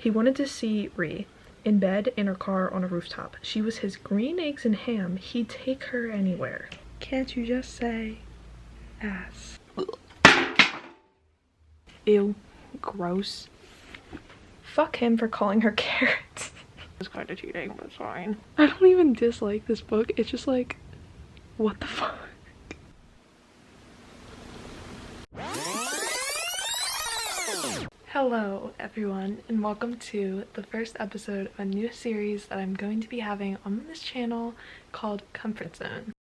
He wanted to see Ree in bed, in her car, on a rooftop. She was his green eggs and ham. He'd take her anywhere. Can't you just say ass? Ew, gross. Fuck him for calling her carrots. It's kind of cheating, but it's fine. I don't even dislike this book. It's just like, what the fuck? Hello everyone, and welcome to the first episode of a new series that I'm going to be having on this channel called Comfort Zone.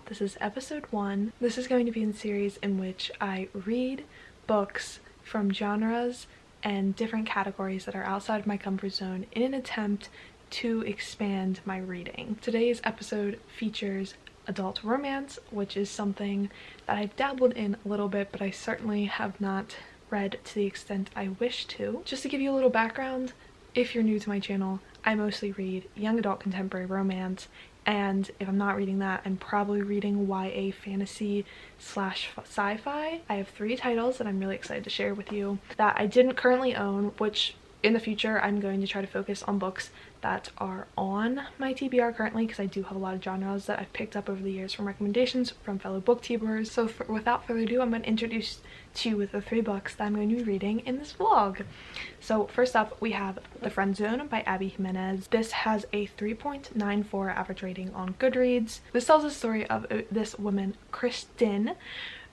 This is episode 1. This is going to be a series in which I read books from genres and different categories that are outside of my comfort zone in an attempt to expand my reading. Today's episode features adult romance, which is something that I've dabbled in a little bit, but I certainly have not read to the extent I wish to. Just to give you a little background, if you're new to my channel, I mostly read young adult contemporary romance, and if I'm not reading that, I'm probably reading YA fantasy / sci-fi. I have 3 titles that I'm really excited to share with you that I didn't currently own, which in the future I'm going to try to focus on books that are on my TBR currently, because I do have a lot of genres that I've picked up over the years from recommendations from fellow booktubers. So without further ado, I'm going to introduce to you with the 3 books that I'm going to be reading in this vlog. So first up, we have The Friend Zone by Abby Jimenez. This has a 3.94 average rating on Goodreads. This tells the story of this woman, Kristen,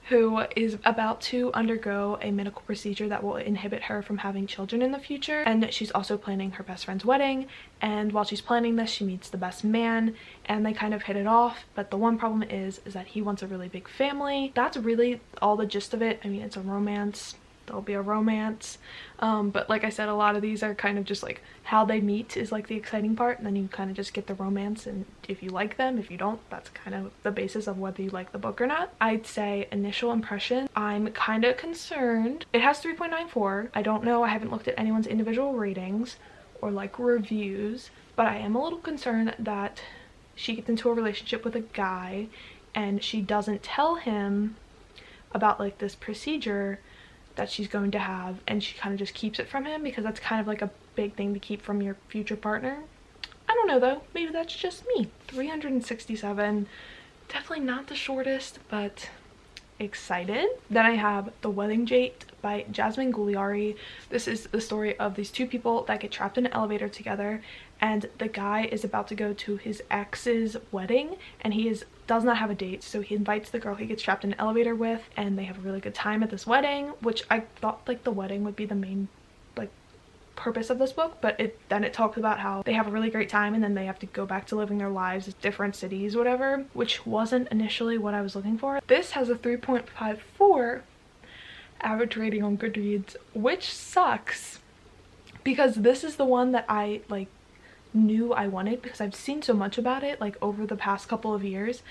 who is about to undergo a medical procedure that will inhibit her from having children in the future, and she's also planning her best friend's wedding. And while she's planning this, she meets the best man and they kind of hit it off, but the one problem is that he wants a really big family. That's really all the gist of it. I mean, it's a romance, there'll be a romance, but like I said, a lot of these are kind of just like how they meet is like the exciting part, and then you kind of just get the romance, and if you like them, if you don't, that's kind of the basis of whether you like the book or not. I'd say initial impression, I'm kind of concerned. It has 3.94. I don't know, I haven't looked at anyone's individual ratings or like reviews, but I am a little concerned that she gets into a relationship with a guy and she doesn't tell him about like this procedure that she's going to have, and she kind of just keeps it from him, because that's kind of like a big thing to keep from your future partner. I don't know though, maybe that's just me. 367, definitely not the shortest, but excited. Then I have The Wedding Date by Jasmine Guliari. This is the story of these 2 people that get trapped in an elevator together, and the guy is about to go to his ex's wedding, and he does not have a date, so he invites the girl he gets trapped in an elevator with, and they have a really good time at this wedding, which I thought like the wedding would be the main like purpose of this book, but then it talks about how they have a really great time and then they have to go back to living their lives in different cities, whatever, which wasn't initially what I was looking for. This has a 3.54 average rating on Goodreads, which sucks because this is the one that I like knew I wanted, because I've seen so much about it like over the past couple of years,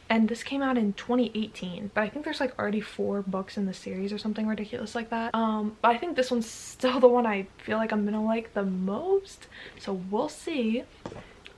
and this came out in 2018, but I think there's like already 4 books in the series or something ridiculous like that. But I think this one's still the one I feel like I'm gonna like the most, so we'll see.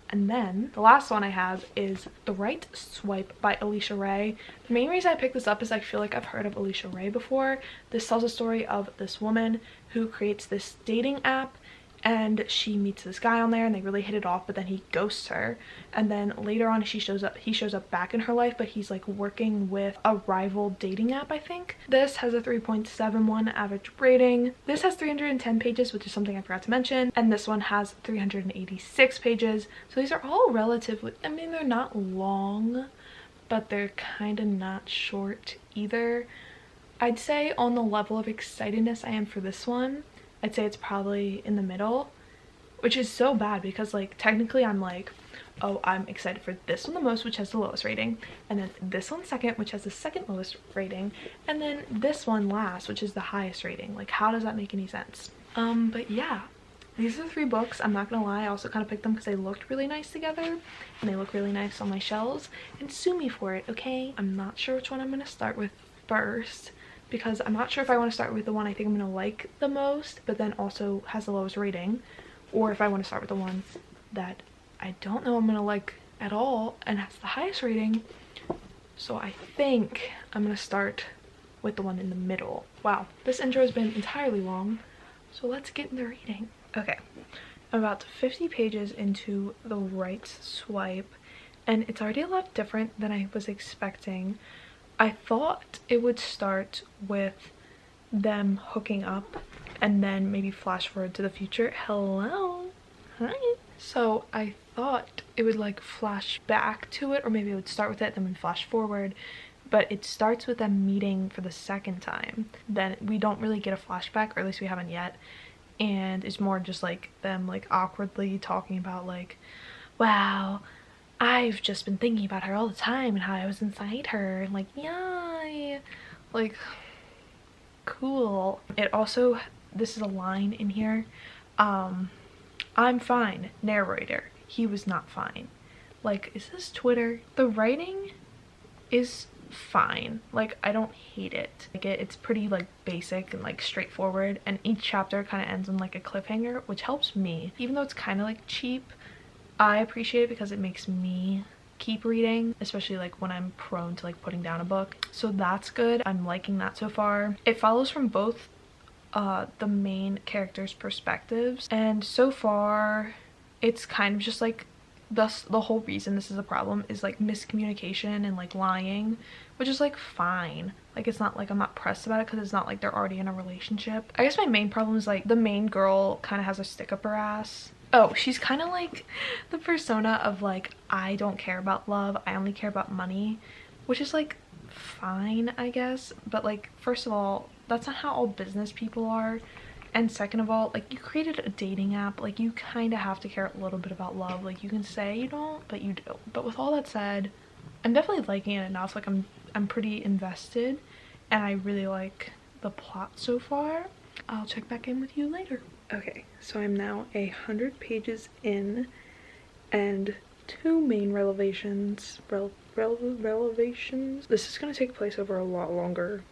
And then the last one I have is The Right Swipe by Alicia Ray. The main reason I picked this up is I feel like I've heard of Alicia Ray before. This tells a story of this woman who creates this dating app, and she meets this guy on there and they really hit it off, but then he ghosts her, and then later on he shows up back in her life, but he's like working with a rival dating app, I think. This has a 3.71 average rating. This has 310 pages, which is something I forgot to mention, and this one has 386 pages. So these are all relatively, I mean, they're not long, but they're kind of not short either. I'd say on the level of excitedness I am for this one, I'd say it's probably in the middle, which is so bad because like technically I'm like, oh, I'm excited for this one the most, which has the lowest rating, and then this one second, which has the second lowest rating, and then this one last, which is the highest rating. Like, how does that make any sense? But yeah, these are the 3 books. I'm not gonna lie, I also kind of picked them because they looked really nice together and they look really nice on my shelves, and sue me for it, okay? I'm not sure which one I'm gonna start with first, because I'm not sure if I want to start with the one I think I'm gonna like the most but then also has the lowest rating, or if I want to start with the one that I don't know I'm gonna like at all and has the highest rating. So I think I'm gonna start with the one in the middle. Wow, this intro has been entirely long. So let's get into reading. Okay, I'm about 50 pages into the right swipe, and it's already a lot different than I was expecting. I thought it would start with them hooking up and then maybe flash forward to the future. Hello. Hi. So I thought it would like flash back to it, or maybe it would start with it then we flash forward, but it starts with them meeting for the second time. Then we don't really get a flashback, or at least we haven't yet, and it's more just like them like awkwardly talking about like, wow, I've just been thinking about her all the time and how I was inside her, and like, yay, like, cool. It also, this is a line in here, I'm fine, narrator, he was not fine. Like, is this Twitter? The writing is fine, like I don't hate it. Like it's pretty like basic and like straightforward, and each chapter kind of ends on like a cliffhanger, which helps me. Even though it's kind of like cheap, I appreciate it because it makes me keep reading, especially like when I'm prone to like putting down a book. So that's good. I'm liking that so far. It follows from both the main characters' perspectives, and so far it's kind of just like the whole reason this is a problem is like miscommunication and like lying, which is like fine. Like it's not like I'm not pressed about it because it's not like they're already in a relationship. I guess my main problem is like the main girl kind of has a stick up her ass. Oh, she's kind of like the persona of like, I don't care about love, I only care about money, which is like fine, I guess. But like, first of all, that's not how all business people are. And second of all, like, you created a dating app, like you kind of have to care a little bit about love. Like you can say you don't, but you do. But with all that said, I'm definitely liking it enough. Like I'm pretty invested, and I really like the plot so far. I'll check back in with you later. Okay, so I'm now 100 pages in, and two main revelations. This is gonna take place over a lot longer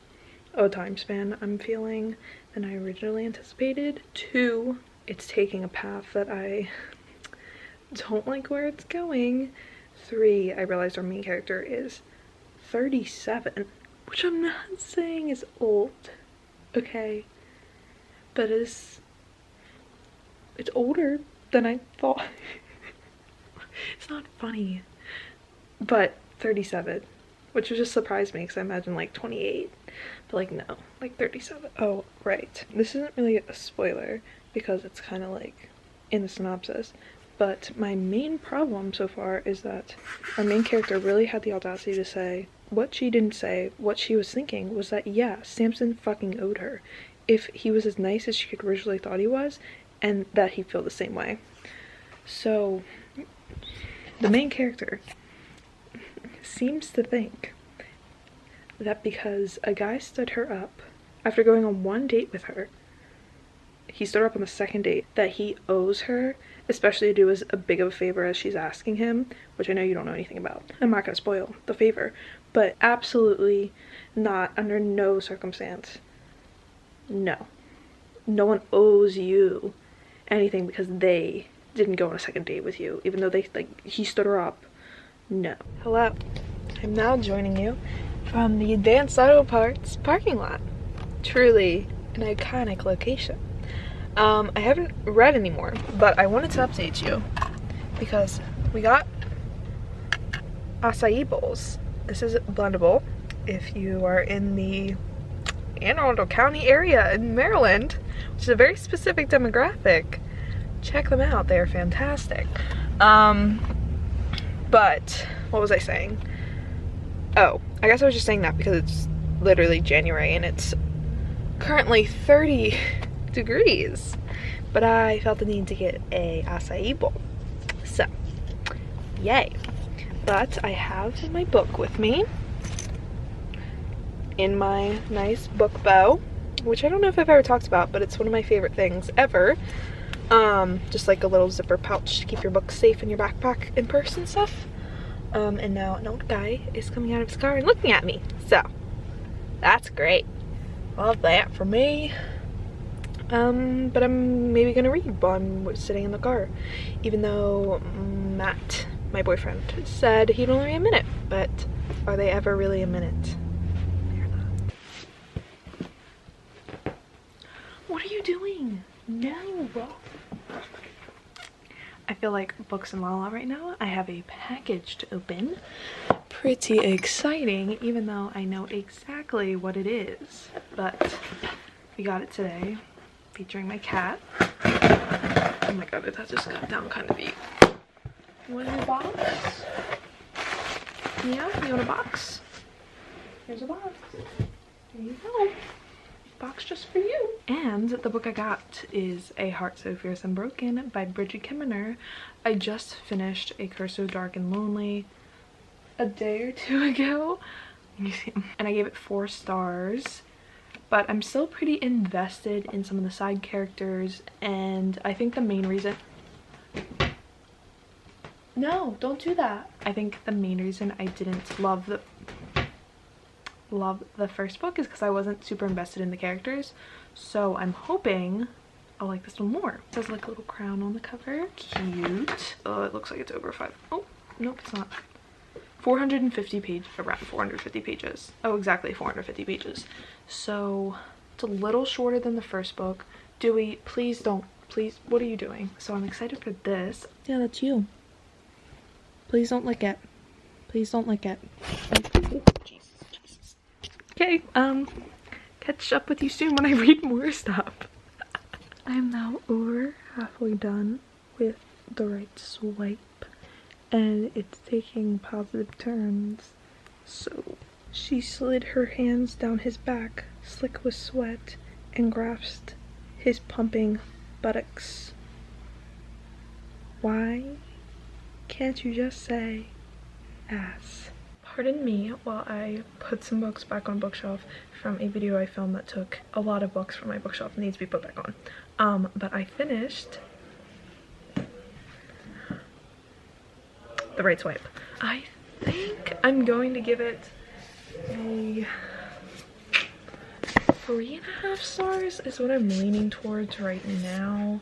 a time span, I'm feeling, than I originally anticipated. Two, it's taking a path that I don't like where it's going. Three, I realized our main character is 37, which I'm not saying is old, okay, but it's older than I thought. It's not funny, but 37, which just surprised me because I imagine like 28, but like no, like 37. Oh right, this isn't really a spoiler because it's kind of like in the synopsis, but my main problem so far is that our main character really had the audacity to say what she didn't say. What she was thinking was that, yeah, Samson fucking owed her if he was as nice as she had originally thought he was, and that he'd feel the same way. So the main character seems to think that because a guy stood her up after going on one date with her, he stood her up on the second date, that he owes her, especially to do as big of a favor as she's asking him, which I know you don't know anything about. I'm not gonna spoil the favor, but absolutely not, under no circumstance. No. No one owes you anything because they didn't go on a second date with you, even though they, like, he stood her up. No. Hello. I'm now joining you from the Advanced Auto Parts parking lot. Truly an iconic location. I haven't read anymore, but I wanted to update you because we got acai bowls. This is blendable. If you are in the Anne Arundel County area in Maryland, which is a very specific demographic, check them out. They are fantastic. But what was I saying? Oh, I guess I was just saying that because it's literally January and it's currently 30 degrees, but I felt the need to get a acai bowl, so yay. But I have my book with me in my nice book bow, which I don't know if I've ever talked about, but it's one of my favorite things ever. Just like a little zipper pouch to keep your books safe in your backpack and purse and stuff. And now an old guy is coming out of his car and looking at me, so that's great. Love that for me. But I'm maybe gonna read while I'm sitting in the car, even though Matt, my boyfriend, said he'd only be a minute, but are they ever really a minute? They're not. What are you doing? No. I feel like Books and Lala right now. I have a package to open. Pretty exciting, even though I know exactly what it is. But we got it today, featuring my cat. Oh my god, that just got down kind of deep. You want a new box? Yeah, you want a box? Here's a box. There you go. Box just for you. And the book I got is A Heart So Fierce and Broken by Bridget Kimmerer. I just finished A Curse So Dark and Lonely a day or two ago. Let me see. And I gave it 4 stars. But I'm still pretty invested in some of the side characters, and I think the main reason— no, don't do that. I think the main reason I didn't love the first book is because I wasn't super invested in the characters. So I'm hoping I'll like this one more. It has like a little crown on the cover. Cute. Oh, it looks like it's over 5. Oh, nope, it's not. 450 pages, around 450 pages. Oh, exactly 450 pages. So it's a little shorter than the first book. Dewey, please don't, please, what are you doing? So I'm excited for this. Yeah, that's you. Please don't lick it. Please don't lick it. Oh, Jesus. Okay, catch up with you soon when I read more stuff. I am now over halfway done with The Right Swipe, and it's taking positive turns. So she slid her hands down his back, slick with sweat, and grasped his pumping buttocks. Why can't you just say ass? Pardon me while I put some books back on bookshelf from a video I filmed that took a lot of books from my bookshelf and needs to be put back on. But I finished The Right Swipe. I think I'm going to give it a 3.5 stars is what I'm leaning towards right now.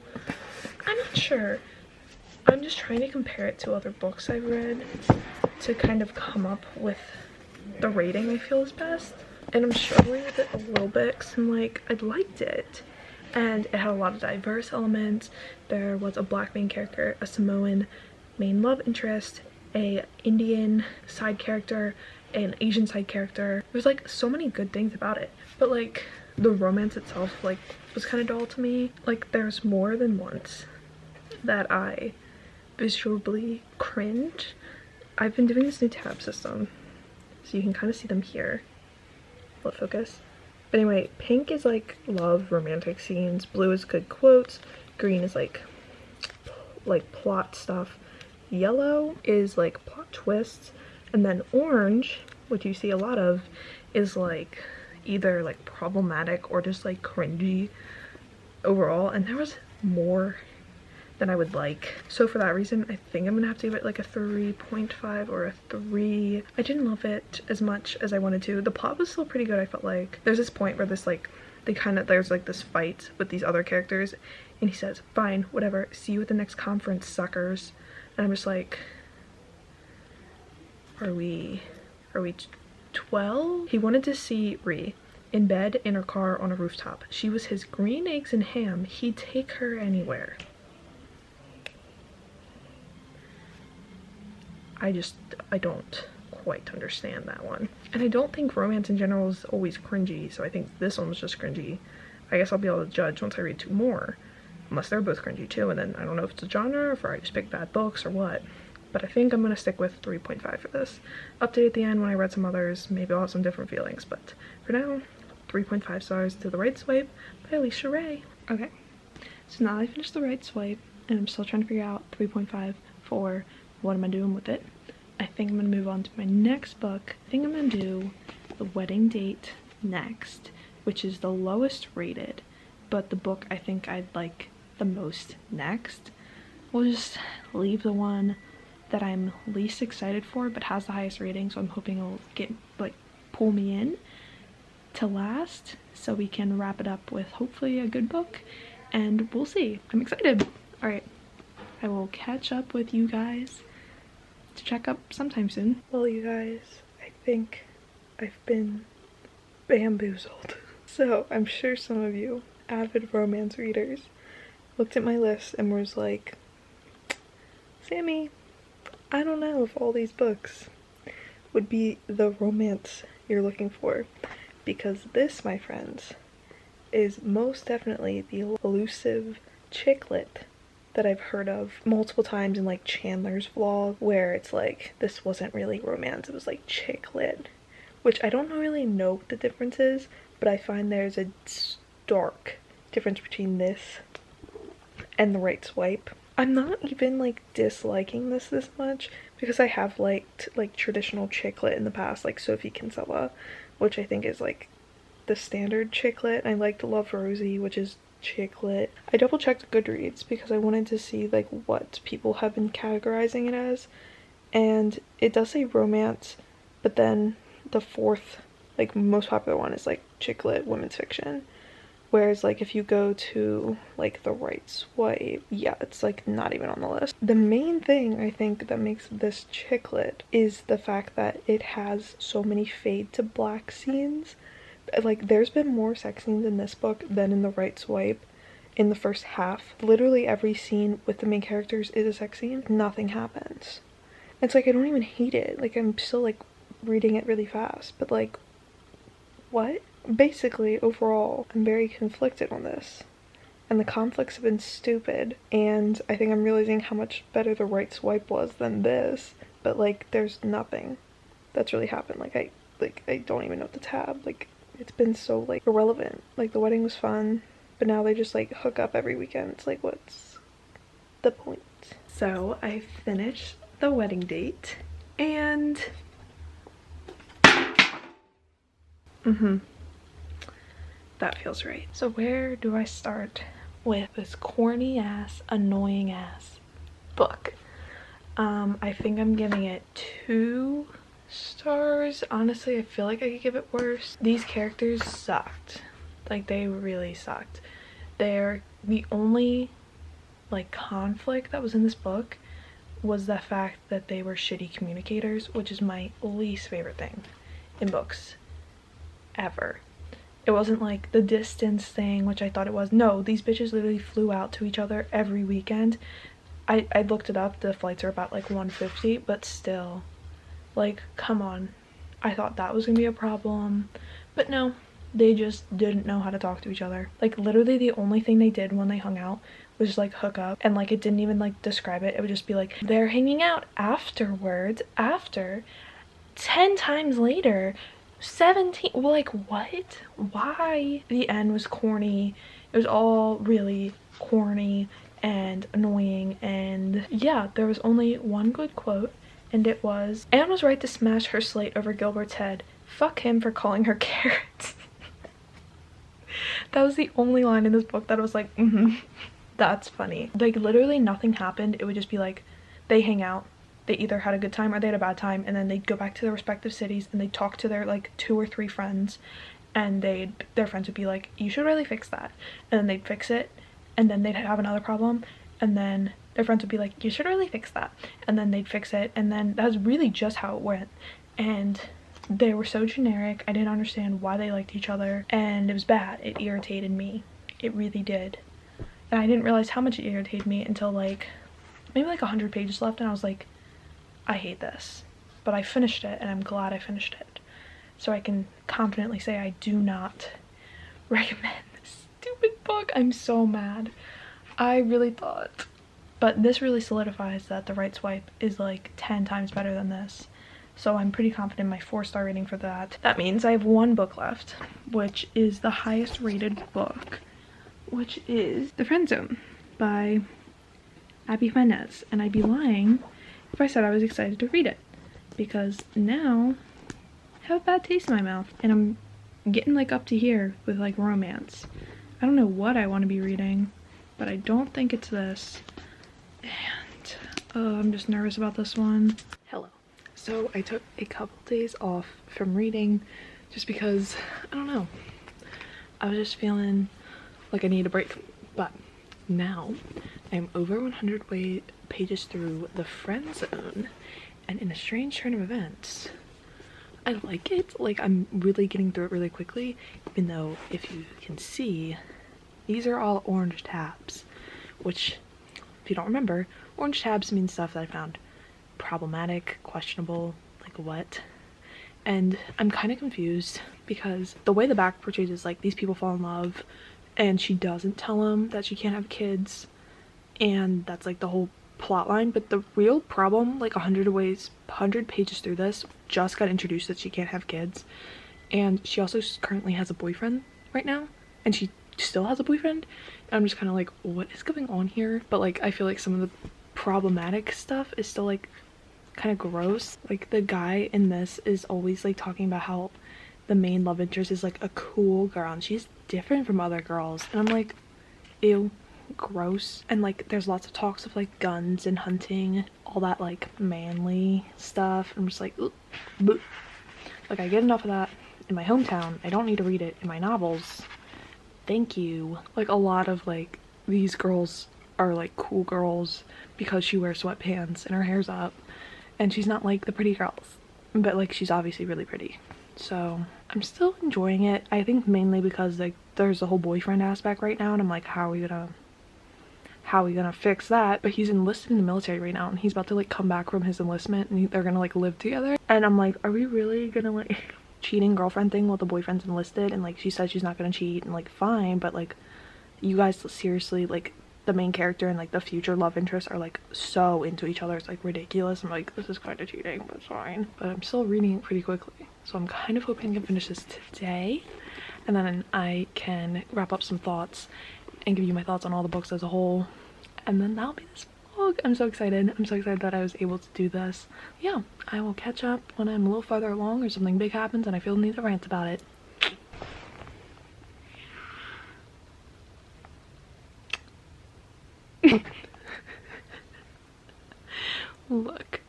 I'm not sure. I'm just trying to compare it to other books I've read to kind of come up with the rating I feel is best. And I'm struggling with it a little bit because I'm like, I liked it. And it had a lot of diverse elements. There was a black main character, a Samoan main love interest, a Indian side character, an Asian side character. There's like so many good things about it. But like the romance itself like was kind of dull to me. Like there's more than once that I visually cringe. I've been doing this new tab system, so you can kind of see them here. Will it focus? But anyway, pink is like love, romantic scenes, blue is good quotes, green is like plot stuff, yellow is like plot twists, and then orange, which you see a lot of, is like either like problematic or just like cringy overall. And there was more than I would like. So for that reason, I think I'm gonna have to give it like a 3.5 or a 3. I didn't love it as much as I wanted to. The plot was still pretty good, I felt like. There's this point where this like, there's like this fight with these other characters, and he says, fine, whatever, see you at the next conference, suckers. And I'm just like, are we 12? He wanted to see Ree in bed, in her car, on a rooftop. She was his green eggs and ham. He'd take her anywhere. I don't quite understand that one. And I don't think romance in general is always cringy, so I think this one was just cringy. I guess I'll be able to judge once I read 2 more. Unless they're both cringy too, and then I don't know if it's a genre, or if I just pick bad books, or what. But I think I'm gonna stick with 3.5 for this. Update at the end when I read some others, maybe I'll have some different feelings, but for now, 3.5 stars to The Right Swipe by Alicia Ray. Okay, so now I finished The Right Swipe, and I'm still trying to figure out 3.5 for what am I doing with it. I think I'm gonna move on to my next book. I think I'm gonna do The Wedding Date next, which is the lowest rated, but the book I think I'd like the most next. We'll just leave the one that I'm least excited for but has the highest rating, so I'm hoping it'll get like pull me in to last, so we can wrap it up with hopefully a good book, and we'll see. I'm excited. All right, I will catch up with you guys to check up sometime soon. Well, you guys, I think I've been bamboozled. So I'm sure some of you avid romance readers looked at my list and was like, Sammy, I don't know if all these books would be the romance you're looking for, because this, my friends, is most definitely the elusive chick lit that I've heard of multiple times in like Chandler's vlog, where it's like, this wasn't really romance, it was like chick lit, which I don't really know what the difference is, but I find there's a stark difference between this and The Right Swipe. I'm not even like disliking this much, because I have liked like traditional chick lit in the past, like Sophie Kinsella, which I think is like the standard chick lit. I liked Love Rosie, which is chick lit. I double checked Goodreads because I wanted to see like what people have been categorizing it as, and it does say romance, but then the fourth like most popular one is like chick lit women's fiction. Whereas like if you go to like The Right Swipe, yeah, it's like not even on the list. The main thing I think that makes this chick lit is the fact that it has so many fade to black scenes. Like there's been more sex scenes in this book than in The Right Swipe in the first half. Literally every scene with the main characters is a sex scene. Nothing happens. It's like I don't even hate it. Like I'm still like reading it really fast, but like what? Basically, overall, I'm very conflicted on this, and the conflicts have been stupid, and I think I'm realizing how much better The Right Swipe was than this, but like there's nothing that's really happened. I don't even know what to tab. Like it's been so like irrelevant. Like the wedding was fun, but now they just like hook up every weekend. It's like, what's the point? So I finished the wedding date, and that feels right. So where do I start with this corny ass, annoying ass book? I think I'm giving it 2 stars. Honestly, I feel like I could give it worse. These characters sucked. Like they really sucked. They're the only like conflict that was in this book was the fact that they were shitty communicators, which is my least favorite thing in books ever. It wasn't like the distance thing, which I thought it was. No, these bitches literally flew out to each other every weekend. I looked it up, the flights are about like $150, but still, like, come on. I thought that was gonna be a problem, but no, they just didn't know how to talk to each other. Like literally the only thing they did when they hung out was just like hook up, and like it didn't even like describe it. It would just be like they're hanging out afterwards, after 10 times later, 17. Well, like what? Why? The end was corny. It was all really corny and annoying, and yeah, there was only one good quote, and it was, Anne was right to smash her slate over Gilbert's head. Fuck him for calling her carrots. That was the only line in this book that was like, that's funny. Like literally nothing happened. It would just be like they hang out, they either had a good time or they had a bad time, and then they'd go back to their respective cities and they'd talk to their like 2 or 3 friends, and their friends would be like, you should really fix that, and then they'd fix it, and then they'd have another problem, and then their friends would be like, you should really fix that, and then they'd fix it, and then that was really just how it went. And they were so generic. I didn't understand why they liked each other, and it was bad. It irritated me. It really did. And I didn't realize how much it irritated me until like maybe like 100 pages left, and I was like, I hate this. But I finished it, and I'm glad I finished it. So I can confidently say I do not recommend this stupid book. I'm so mad. I really thought. But this really solidifies that The Right Swipe is like 10 times better than this. So I'm pretty confident in my 4-star rating for that. That means I have 1 book left, which is the highest rated book, which is The Friend Zone by Abby Jimenez. And I'd be lying if I said I was excited to read it, because now I have a bad taste in my mouth, and I'm getting like up to here with like romance. I don't know what I want to be reading, but I don't think it's this. And I'm just nervous about this one. Hello. So I took a couple days off from reading just because, I don't know, I was just feeling like I need a break. But now I'm over 100 pages through The Friend Zone, and in a strange turn of events, I like it. Like, I'm really getting through it really quickly, even though if you can see, these are all orange tabs, which, if you don't remember, orange tabs mean stuff that I found problematic, questionable, like what? And I'm kind of confused because the way the back portrays is like these people fall in love and she doesn't tell him that she can't have kids, and that's like the whole plot line. But the real problem, like 100 pages through this, just got introduced that she can't have kids, and she also currently has a boyfriend right now, and she still has a boyfriend, and I'm just kind of like, what is going on here? But like I feel like some of the problematic stuff is still like kind of gross. Like the guy in this is always like talking about how the main love interest is like a cool girl and she's different from other girls, and I'm like, ew, gross. And like there's lots of talks of like guns and hunting, all that like manly stuff. I'm just like, bleh. Like I get enough of that in my hometown. I don't need to read it in my novels, thank you. Like a lot of like these girls are like cool girls because she wears sweatpants and her hair's up, and she's not like the pretty girls, but like she's obviously really pretty. So I'm still enjoying it. I think mainly because like there's a whole boyfriend aspect right now, and I'm like, how are we gonna fix that? But he's enlisted in the military right now, and he's about to like come back from his enlistment, and they're gonna like live together. And I'm like, are we really gonna like cheating girlfriend thing while the boyfriend's enlisted? And like she said she's not gonna cheat, and like fine, but like you guys seriously, like the main character and like the future love interest are like so into each other, it's like ridiculous. I'm like, this is kind of cheating, but it's fine. But I'm still reading it pretty quickly, so I'm kind of hoping I can finish this today, and then I can wrap up some thoughts and give you my thoughts on all the books as a whole, and then that'll be this vlog. I'm so excited. I'm so excited that I was able to do this. Yeah, I will catch up when I'm a little farther along or something big happens and I feel the need to rant about it. Look,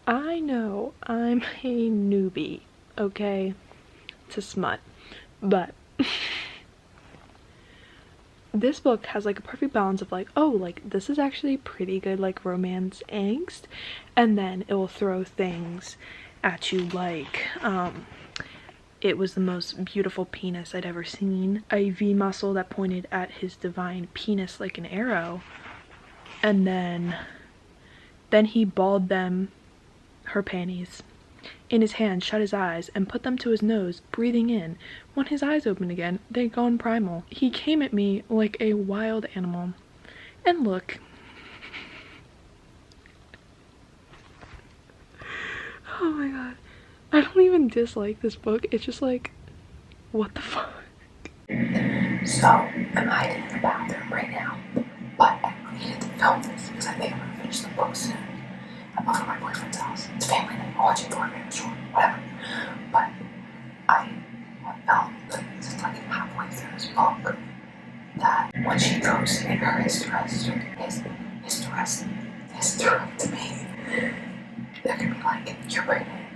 I know I'm a newbie, okay, to smut, but this book has like a perfect balance of like, oh, like this is actually pretty good like romance angst, and then it will throw things at you like it was the most beautiful penis I'd ever seen, a V muscle that pointed at his divine penis like an arrow, and then he balled them, her panties, in his hand, shut his eyes, and put them to his nose, breathing in. When his eyes opened again, they'd gone primal. He came at me like a wild animal. And look. Oh my god. I don't even dislike this book. It's just like, what the fuck? So, I'm hiding in the bathroom right now, but I needed to film this because I think I'm gonna finish the book soon. I'm over at my boyfriend's house. It's family night. I'll watch it for a minute, sure, whatever. But I have felt like since like halfway through this book that when she goes in her hysterectomy, they're gonna be like, you're pregnant,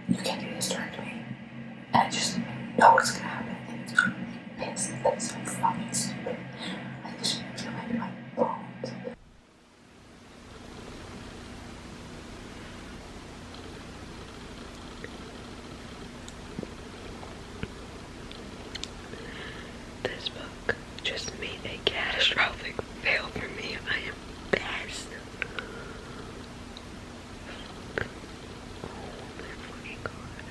you can't get a hysterectomy, and I just know it's gonna happen, and it's gonna be pissed. That's so fucking stupid. I just feel like my bones. This book just made a catastrophic fail for me. I am pissed. Fuck. Oh my fucking god.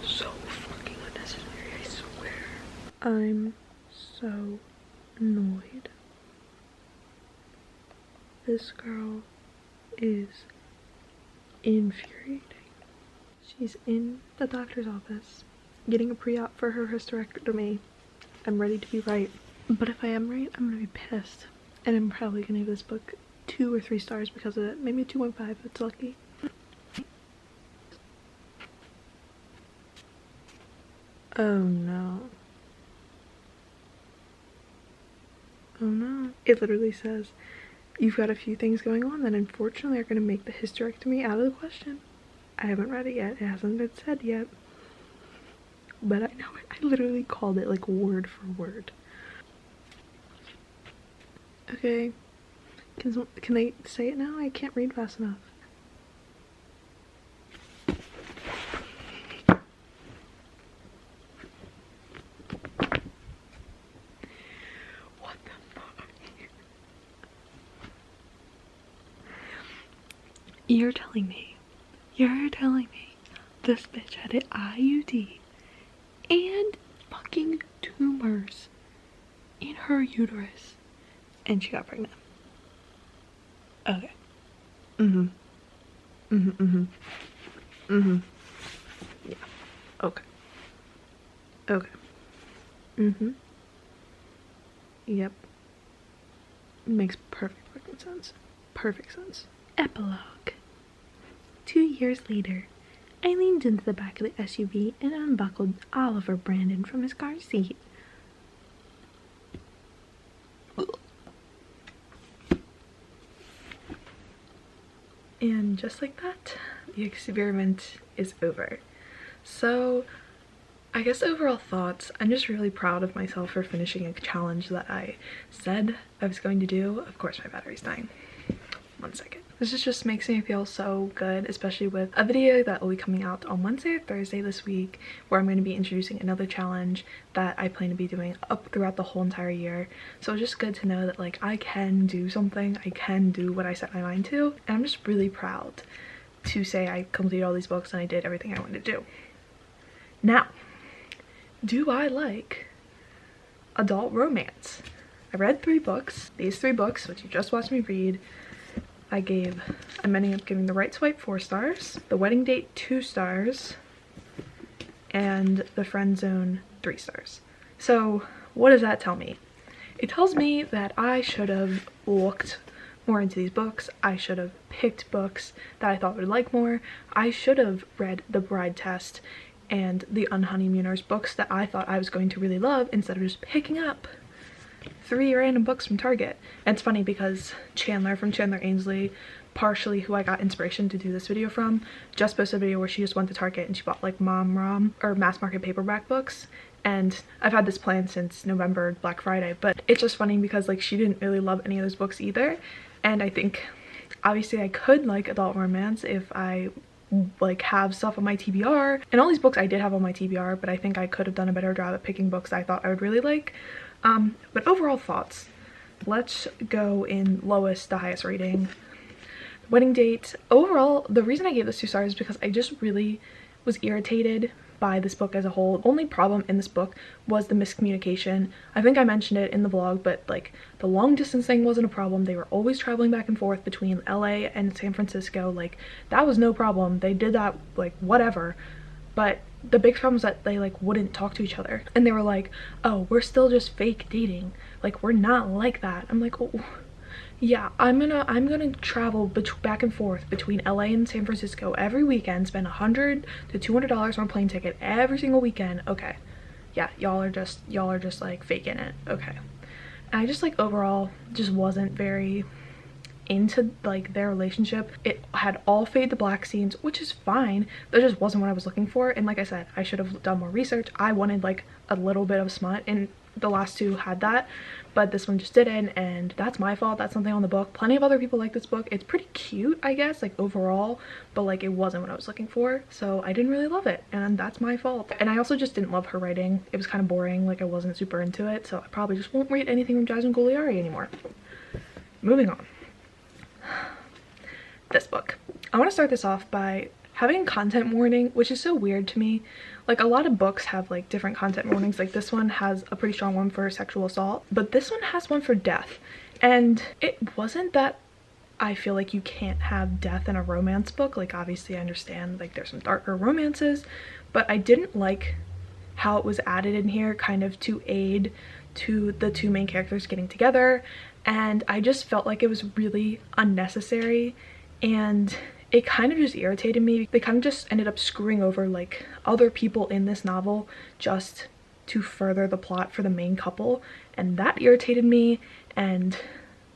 So fucking unnecessary, I swear. I'm so annoyed. This girl is infuriating. She's in the doctor's office getting a pre-op for her hysterectomy. I'm ready to be right, but if I am right, I'm gonna be pissed, and I'm probably gonna give this book 2 or 3 stars because of it. Maybe a 2.5 if it's lucky. Oh no. Oh no. It literally says, you've got a few things going on that unfortunately are going to make the hysterectomy out of the question. I haven't read it yet. It hasn't been said yet. But I know it. I literally called it like word for word. Okay. Can they say it now? I can't read fast enough. You're telling me this bitch had an IUD and fucking tumors in her uterus and she got pregnant? Okay. Yeah. Okay. Yep. Makes perfect fucking sense. Perfect sense. Epilogue. 2 years later, I leaned into the back of the SUV and unbuckled Oliver Brandon from his car seat. And just like that, the experiment is over. So, I guess overall thoughts, I'm just really proud of myself for finishing a challenge that I said I was going to do. Of course my battery's dying. 1 second. This just makes me feel so good, especially with a video that will be coming out on Wednesday or Thursday this week, where I'm going to be introducing another challenge that I plan to be doing up throughout the whole entire year. So it's just good to know that like I can do something, I can do what I set my mind to, and I'm just really proud to say I completed all these books and I did everything I wanted to do. Now, do I like adult romance? I read 3 books. These 3 books, which you just watched me read, I'm ending up giving The Right Swipe 4 stars, The Wedding Date 2 stars, and The Friend Zone 3 stars. So what does that tell me? It tells me that I should have looked more into these books. I should have picked books that I thought I would like more. I should have read The Bride Test and The Unhoneymooners, books that I thought I was going to really love, instead of just picking up 3 random books from Target. And it's funny because Chandler from Chandler Ainsley, partially who I got inspiration to do this video from, just posted a video where she just went to Target and she bought like mom or mass market paperback books. And I've had this plan since November, Black Friday, but it's just funny because like she didn't really love any of those books either. And I think obviously I could like adult romance if I like have stuff on my TBR, and all these books I did have on my TBR, but I think I could have done a better job at picking books I thought I would really like. But overall thoughts, let's go in lowest to highest rating. Wedding Date, overall the reason I gave this 2 stars is because I just really was irritated by this book as a whole. The only problem in this book was the miscommunication. I think I mentioned it in the vlog, but like the long distance thing wasn't a problem. They were always traveling back and forth between LA and San Francisco. Like that was no problem. They did that like whatever. But the big problem was that they like wouldn't talk to each other, and they were like, oh, we're still just fake dating, like we're not like that. I'm like, oh yeah, I'm gonna travel back and forth between LA and San Francisco every weekend, spend $100 to $200 on a plane ticket every single weekend. Okay, yeah, y'all are just like faking it. Okay. And I just like overall just wasn't very into like their relationship. It had all fade to black scenes, which is fine. That just wasn't what I was looking for. And like I said, I should have done more research. I wanted like a little bit of smut, and the last 2 had that, but this one just didn't, and that's my fault. That's something on the book. Plenty of other people like this book. It's pretty cute, I guess, like overall, but like it wasn't what I was looking for, so I didn't really love it, and that's my fault. And I also just didn't love her writing. It was kind of boring. Like I wasn't super into it, so I probably just won't read anything from Jasmine Guliari anymore. Moving on. This book. I want to start this off by having content warning, which is so weird to me. Like a lot of books have like different content warnings. Like this one has a pretty strong one for sexual assault, but this one has one for death. And it wasn't that I feel like you can't have death in a romance book. Like obviously I understand like there's some darker romances, but I didn't like how it was added in here kind of to aid to the 2 main characters getting together. And I just felt like it was really unnecessary, and it kind of just irritated me. They kind of just ended up screwing over like other people in this novel just to further the plot for the main couple, and that irritated me, and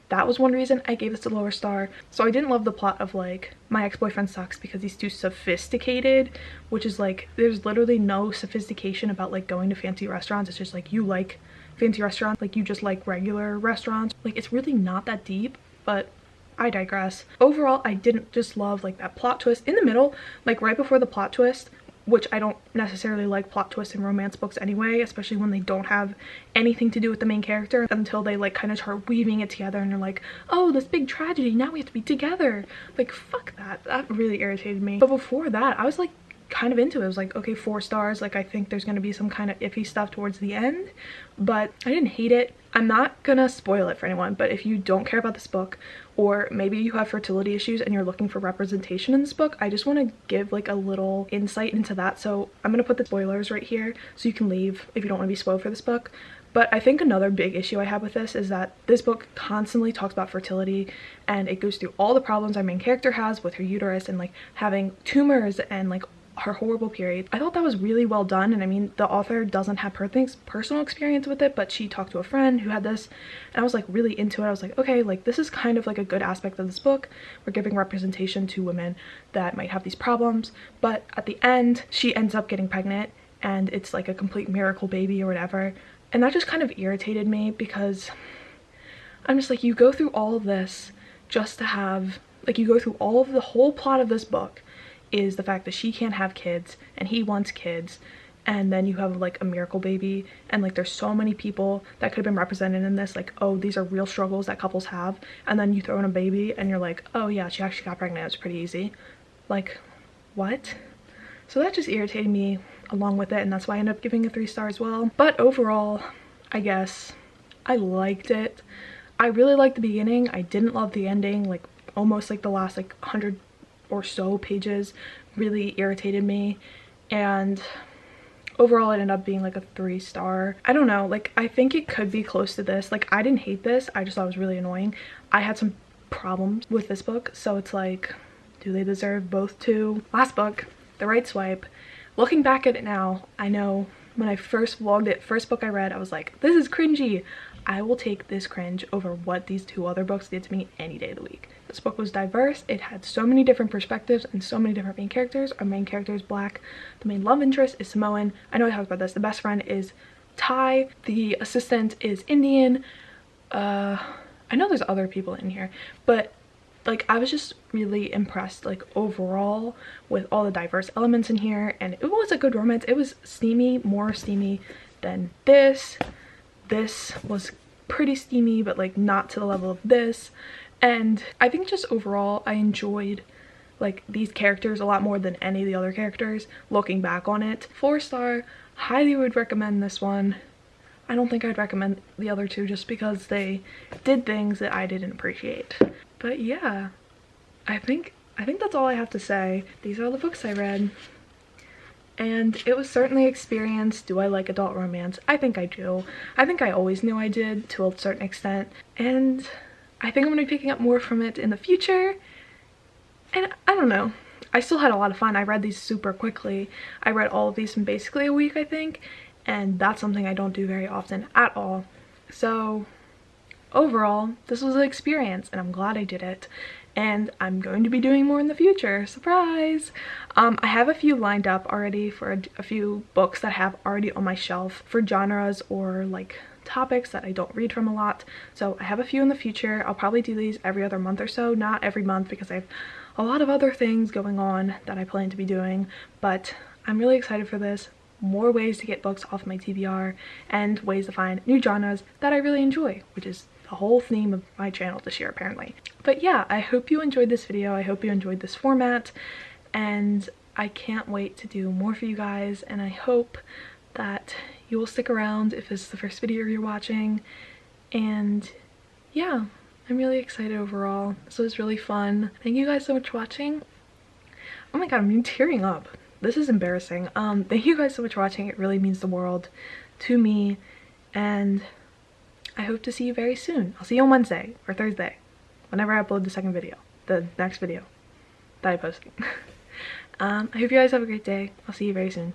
that was one reason I gave this a lower star. So I didn't love the plot of like my ex-boyfriend sucks because he's too sophisticated, which is like there's literally no sophistication about like going to fancy restaurants. It's just like you like fancy restaurants, like you just like regular restaurants. Like it's really not that deep, but I digress. Overall, I didn't just love like that plot twist in the middle, like right before the plot twist, which I don't necessarily like plot twists in romance books anyway, especially when they don't have anything to do with the main character until they like kind of start weaving it together and they're like, oh, this big tragedy, now we have to be together. Like, fuck that. That really irritated me. But before that, I was like kind of into it. I was like, okay, 4 stars. Like, I think there's gonna be some kind of iffy stuff towards the end, but I didn't hate it. I'm not gonna spoil it for anyone, but if you don't care about this book, or maybe you have fertility issues and you're looking for representation in this book, I just want to give like a little insight into that. So I'm gonna put the spoilers right here so you can leave if you don't want to be spoiled for this book. But I think another big issue I have with this is that this book constantly talks about fertility, and it goes through all the problems our main character has with her uterus and like having tumors and like her horrible period. I thought that was really well done, and I mean, the author doesn't have personal experience with it, but she talked to a friend who had this, and I was like really into it. I was like, okay, like this is kind of like a good aspect of this book. We're giving representation to women that might have these problems, but at the end she ends up getting pregnant and it's like a complete miracle baby or whatever, and that just kind of irritated me because I'm just like, you go through all of this just to have, like, you go through all of the whole plot of this book is the fact that she can't have kids and he wants kids, and then you have like a miracle baby, and like there's so many people that could have been represented in this, like, oh, these are real struggles that couples have, and then you throw in a baby and you're like, oh yeah, she actually got pregnant, it's pretty easy. Like, what? So that just irritated me along with it, and that's why I ended up giving it 3 stars as well. But overall, I guess I liked it. I really liked the beginning. I didn't love the ending. Like, almost like the last like 100 or so pages really irritated me, and overall it ended up being like a 3 star. I don't know, like, I think it could be close to this. Like, I didn't hate this, I just thought it was really annoying. I had some problems with this book, so it's like, do they deserve both too? Last book, The Right Swipe. Looking back at it now, I know when I first vlogged it, first book I read, I was like, this is cringy. I will take this cringe over what these 2 other books did to me any day of the week. This book was diverse. It had so many different perspectives and so many different main characters. Our main character is Black. The main love interest is Samoan. I know I talked about this. The best friend is Thai. The assistant is Indian. I know there's other people in here, but like, I was just really impressed, like, overall with all the diverse elements in here, and it was a good romance. It was steamy, more steamy than this. This was pretty steamy, but like not to the level of this. And I think just overall I enjoyed like these characters a lot more than any of the other characters looking back on it. 4 star, highly would recommend this one. I don't think I'd recommend the other 2 just because they did things that I didn't appreciate. But yeah, I think that's all I have to say. These are all the books I read, and it was certainly an experience. Do I like adult romance? I think I do. I think I always knew I did to a certain extent, and I think I'm gonna be picking up more from it in the future. And I don't know, I still had a lot of fun. I read these super quickly. I read all of these in basically a week, I think, and that's something I don't do very often at all. So overall, this was an experience, and I'm glad I did it, and I'm going to be doing more in the future. Surprise! I have a few lined up already for a few books that I have already on my shelf for genres or like topics that I don't read from a lot. So I have a few in the future. I'll probably do these every other month or so, not every month because I have a lot of other things going on that I plan to be doing, but I'm really excited for this. More ways to get books off my TBR, and ways to find new genres that I really enjoy, which is the whole theme of my channel this year apparently. But yeah, I hope you enjoyed this video. I hope you enjoyed this format, and I can't wait to do more for you guys, and I hope that you will stick around if this is the first video you're watching. And yeah, I'm really excited overall. This was really fun. Thank you guys so much for watching. Oh my god, I'm tearing up. This is embarrassing. Thank you guys so much for watching. It really means the world to me, and I hope to see you very soon. I'll see you on Wednesday or Thursday, whenever I upload the next video that I'm posting. I hope you guys have a great day. I'll see you very soon.